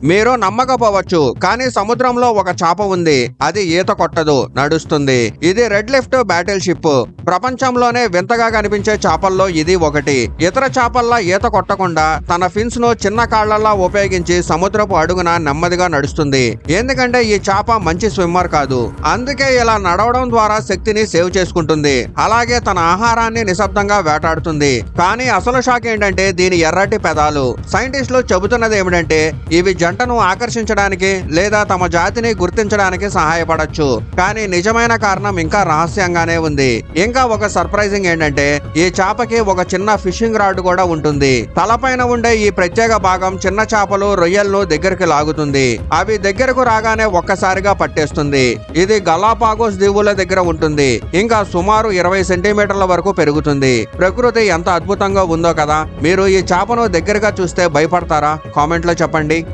మీరు నమ్మకపోవచ్చు, కానీ సముద్రంలో ఒక చాప ఉంది. అది ఈత కొట్టదు, నడుస్తుంది. ఇది రెడ్ లిఫ్ట్ బ్యాటిల్ షిప్. ప్రపంచంలోనే వింతగా కనిపించే చాపల్లో ఇది ఒకటి. ఇతర చాపల్లా ఈత కొట్టకుండా తన ఫిన్స్ ను చిన్న కాళ్లలా ఉపయోగించి సముద్రపు అడుగున నెమ్మదిగా నడుస్తుంది. ఎందుకంటే ఈ చాప మంచి స్విమ్మర్ కాదు. అందుకే ఇలా నడవడం ద్వారా శక్తిని సేవ్ చేసుకుంటుంది. అలాగే తన ఆహారాన్ని నిశ్శబ్దంగా వేటాడుతుంది. కానీ అసలు షాక్ ఏంటంటే దీని ఎర్రటి పెదాలు. సైంటిస్టులు చెబుతున్నది ఏమిటంటే ఇవి జంటను ఆకర్షించడానికి లేదా తమ జాతిని గుర్తించడానికి సహాయపడచ్చు. కానీ నిజమైన కారణం ఇంకా రహస్యంగానే ఉంది. ఇంకా ఒక సర్ప్రైజింగ్ ఏంటంటే ఈ చాపకి ఒక చిన్న ఫిషింగ్ రాడ్ కూడా ఉంటుంది. తలపైన ఉండే ఈ ప్రత్యేక భాగం చిన్న చేపలు, రొయ్యలను దగ్గరికి లాగుతుంది. అవి దగ్గరకు రాగానే ఒక్కసారిగా పట్టేస్తుంది. ఇది గలాపాగోస్ దీవుల దగ్గర ఉంటుంది. ఇంకా సుమారు 20 సెంటీమీటర్ల వరకు పెరుగుతుంది. ప్రకృతి ఎంత అద్భుతంగా ఉందో కదా. మీరు ఈ చేపను దగ్గరగా చూస్తే భయపడతారా? కామెంట్ లో చెప్పండి.